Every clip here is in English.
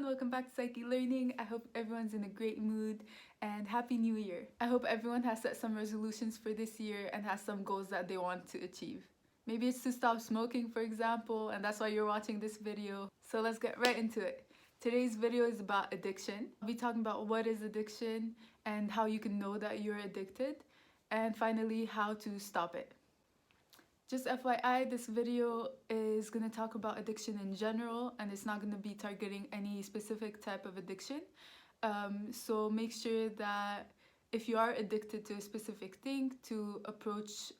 Welcome back to Psyche-Learning. I hope everyone's in a great mood and Happy New Year. I hope everyone has set some resolutions for this year and has some goals that they want to achieve. Maybe it's to stop smoking, for example, and that's why you're watching this video. So let's get right into it. Today's video is about addiction. I'll be talking about what is addiction and how you can know that you're addicted, and finally how to stop it. Just FYI, this video is going to talk about addiction in general, and it's not going to be targeting any specific type of addiction. So make sure that if you are addicted to a specific thing, to approach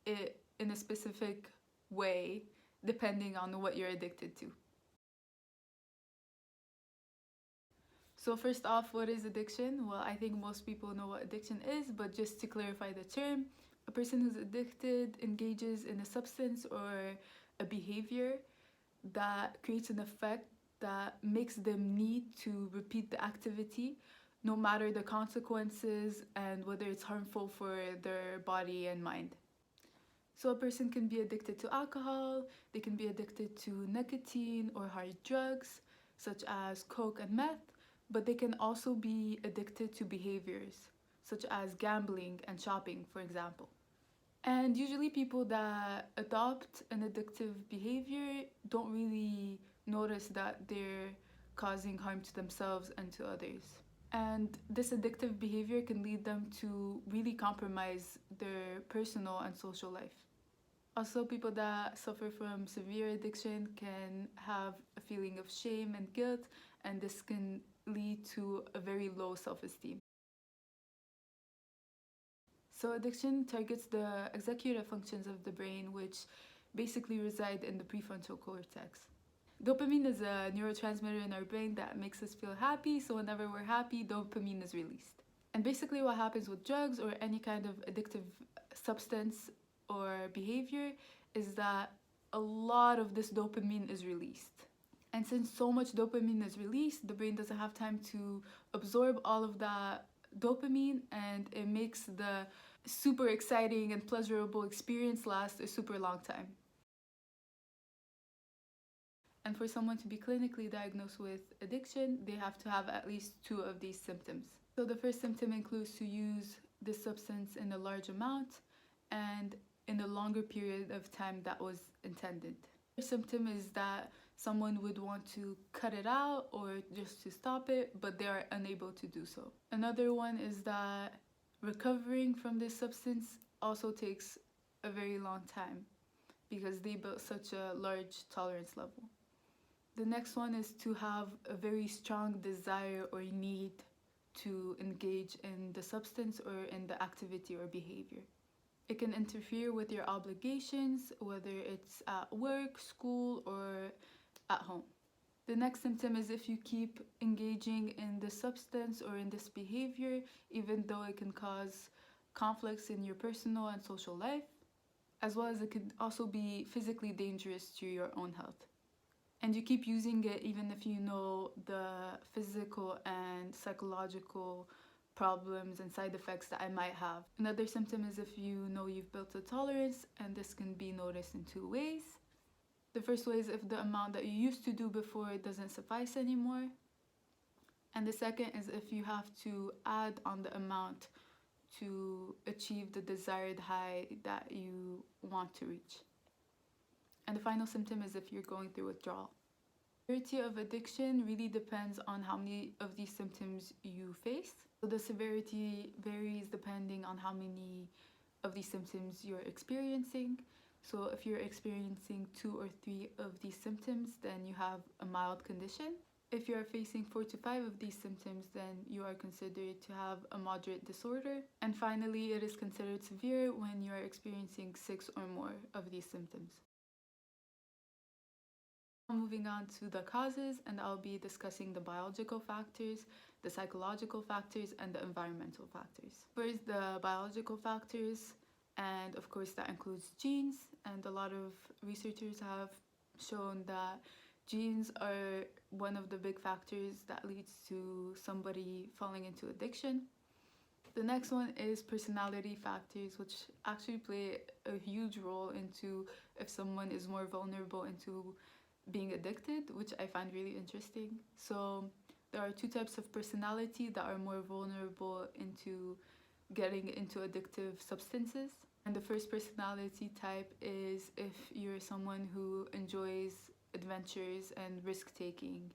it in a specific way depending on what you're addicted to. So first off, what is addiction? Well, I think most people know what addiction is, but just to clarify the term, a person who's addicted engages in a substance or a behavior that creates an effect that makes them need to repeat the activity no matter the consequences and whether it's harmful for their body and mind. So a person can be addicted to alcohol, they can be addicted to nicotine or hard drugs such as coke and meth, but they can also be addicted to behaviors such as gambling and shopping, for example. And usually people that adopt an addictive behavior don't really notice that they're causing harm to themselves and to others. And this addictive behavior can lead them to really compromise their personal and social life. Also, people that suffer from severe addiction can have a feeling of shame and guilt, and this can lead to a very low self-esteem. So addiction targets the executive functions of the brain, which basically reside in the prefrontal cortex. Dopamine is a neurotransmitter in our brain that makes us feel happy, so whenever we're happy, dopamine is released. And basically what happens with drugs or any kind of addictive substance or behavior is that a lot of this dopamine is released. And since so much dopamine is released, the brain doesn't have time to absorb all of that dopamine, and it makes the super exciting and pleasurable experience last a super long time. And for someone to be clinically diagnosed with addiction, they have to have at least 2 of these symptoms. So the first symptom includes to use this substance in a large amount and in a longer period of time that was intended. The symptom is that someone would want to cut it out or just to stop it, but they are unable to do so. Another one is that recovering from this substance also takes a very long time because they built such a large tolerance level. The next one is to have a very strong desire or need to engage in the substance or in the activity or behavior. It can interfere with your obligations, whether it's at work, school, or at home. The next symptom is if you keep engaging in this substance or in this behavior, even though it can cause conflicts in your personal and social life, as well as it could also be physically dangerous to your own health. And you keep using it even if you know the physical and psychological problems and side effects that I might have. Another symptom is if you know you've built a tolerance, and this can be noticed in 2 ways. The first way is if the amount that you used to do before doesn't suffice anymore. And the second is if you have to add on the amount to achieve the desired high that you want to reach. And the final symptom is if you're going through withdrawal. The severity of addiction really depends on how many of these symptoms you face. So the severity varies depending on how many of these symptoms you're experiencing. So if you're experiencing 2 or 3 of these symptoms, then you have a mild condition. If you're facing 4 to 5 of these symptoms, then you are considered to have a moderate disorder. And finally, it is considered severe when you are experiencing 6 or more of these symptoms. Moving on to the causes, and I'll be discussing the biological factors, the psychological factors, and the environmental factors. First, the biological factors, and of course that includes genes, and a lot of researchers have shown that genes are one of the big factors that leads to somebody falling into addiction. The next one is personality factors, which actually play a huge role into if someone is more vulnerable into being addicted, which I find really interesting. So there are two types of personality that are more vulnerable into getting into addictive substances. And the first personality type is if you're someone who enjoys adventures and risk taking,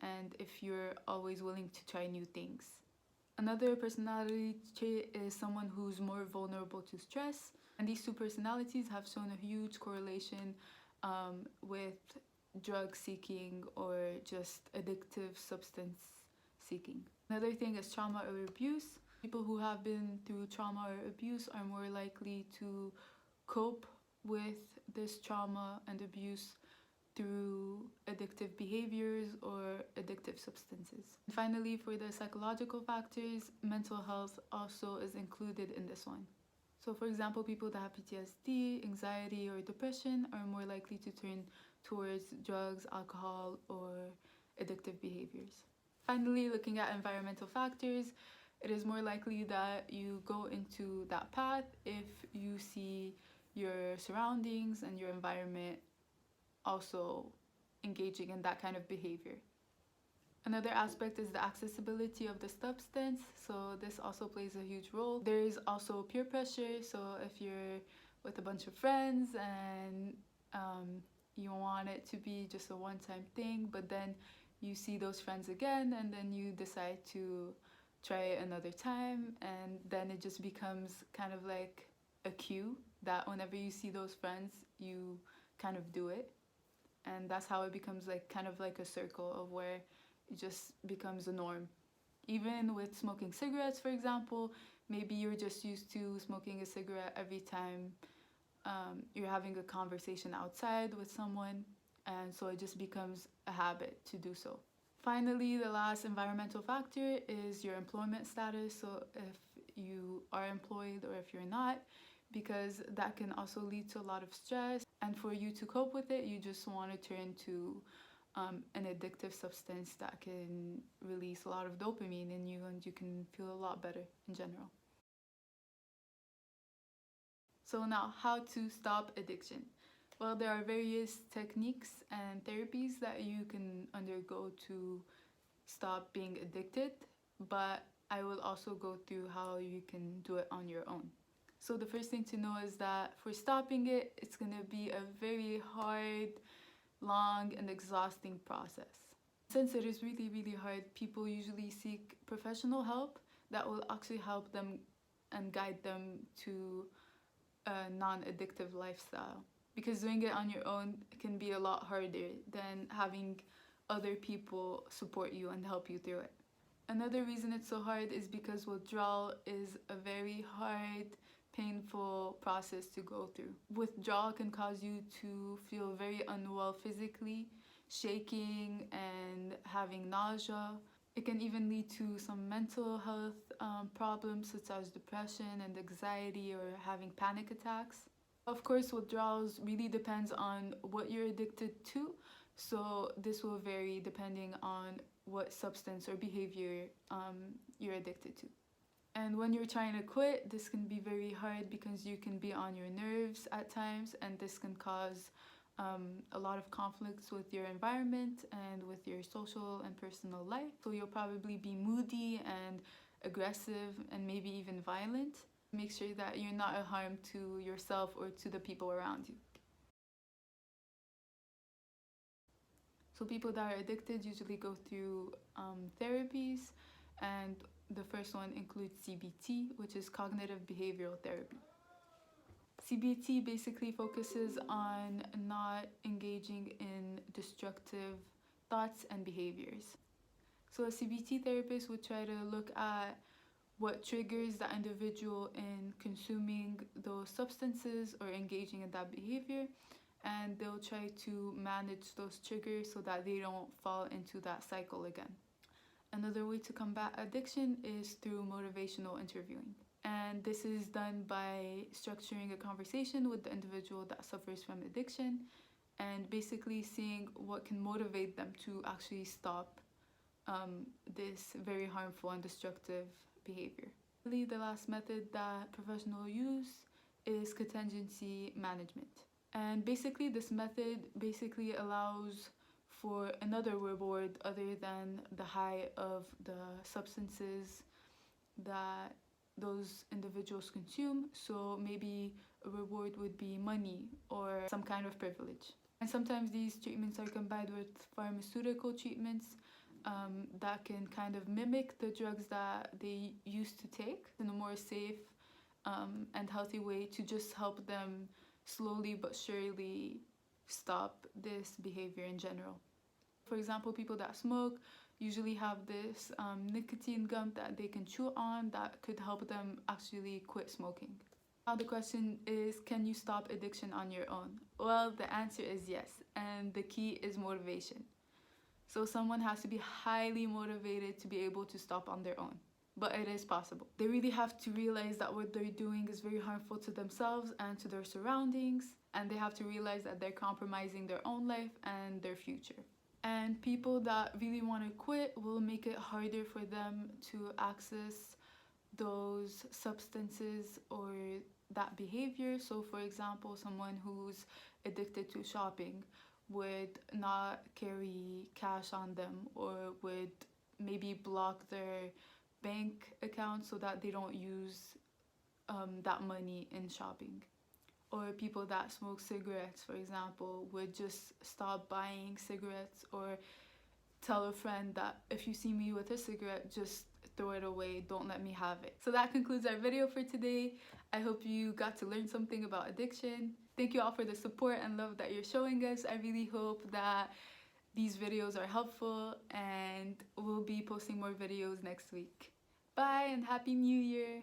and if you're always willing to try new things. Another personality trait is someone who's more vulnerable to stress, and these two personalities have shown a huge correlation with drug seeking or just addictive substance seeking. Another thing is trauma or abuse. People who have been through trauma or abuse are more likely to cope with this trauma and abuse through addictive behaviors or addictive substances. And finally, for the psychological factors, mental health also is included in this one. So for example, people that have PTSD, anxiety, or depression are more likely to turn towards drugs, alcohol, or addictive behaviors. Finally, looking at environmental factors, it is more likely that you go into that path if you see your surroundings and your environment also engaging in that kind of behavior. Another aspect is the accessibility of the substance, so this also plays a huge role. There is also peer pressure, so if you're with a bunch of friends and you want it to be just a one-time thing, but then you see those friends again and then you decide to try it another time, and then it just becomes kind of like a cue that whenever you see those friends, you kind of do it. And that's how it becomes like kind of like a circle of where it just becomes a norm. Even with smoking cigarettes, for example, maybe you're just used to smoking a cigarette every time you're having a conversation outside with someone, and so it just becomes a habit to do so. Finally, the last environmental factor is your employment status, so if you are employed or if you're not, because that can also lead to a lot of stress, and for you to cope with it, you just want to turn to an addictive substance that can release a lot of dopamine in you, and you can feel a lot better in general. So now, how to stop addiction? Well, there are various techniques and therapies that you can undergo to stop being addicted, but I will also go through how you can do it on your own. So the first thing to know is that for stopping it, it's going to be a very hard, long, and exhausting process. Since it is really, really hard, people usually seek professional help that will actually help them and guide them to a non-addictive lifestyle. Because doing it on your own can be a lot harder than having other people support you and help you through it. Another reason it's so hard is because withdrawal is a very hard, painful process to go through. Withdrawal can cause you to feel very unwell physically, shaking and having nausea. It can even lead to some mental health problems such as depression and anxiety or having panic attacks. Of course, withdrawals really depends on what you're addicted to, so this will vary depending on what substance or behavior you're addicted to. And when you're trying to quit, this can be very hard because you can be on your nerves at times, and this can cause a lot of conflicts with your environment and with your social and personal life. So you'll probably be moody and aggressive and maybe even violent. Make sure that you're not a harm to yourself or to the people around you. So people that are addicted usually go through therapies, and the first one includes CBT, which is cognitive behavioral therapy. CBT basically focuses on not engaging in destructive thoughts and behaviors. So a CBT therapist would try to look at what triggers the individual in consuming those substances or engaging in that behavior, and they'll try to manage those triggers so that they don't fall into that cycle again. Another way to combat addiction is through motivational interviewing. And this is done by structuring a conversation with the individual that suffers from addiction and basically seeing what can motivate them to actually stop this very harmful and destructive behavior. Really, the last method that professionals use is contingency management. And basically this method basically allows for another reward other than the high of the substances that those individuals consume. So maybe a reward would be money or some kind of privilege. And sometimes these treatments are combined with pharmaceutical treatments that can kind of mimic the drugs that they used to take in a more safe and healthy way to just help them slowly but surely stop this behavior in general. For example, people that smoke usually have this nicotine gum that they can chew on that could help them actually quit smoking. Now the question is, can you stop addiction on your own? Well, the answer is yes, and the key is motivation. So someone has to be highly motivated to be able to stop on their own. But it is possible. They really have to realize that what they're doing is very harmful to themselves and to their surroundings, and they have to realize that they're compromising their own life and their future. And people that really want to quit will make it harder for them to access those substances or that behavior. So for example, someone who's addicted to shopping would not carry cash on them, or would maybe block their bank account so that they don't use that money in shopping. Or people that smoke cigarettes, for example, would just stop buying cigarettes, or tell a friend that if you see me with a cigarette, just throw it away, don't let me have it. So that concludes our video for today. I hope you got to learn something about addiction. Thank you all for the support and love that you're showing us. I really hope that these videos are helpful, and we'll be posting more videos next week. Bye and Happy New Year!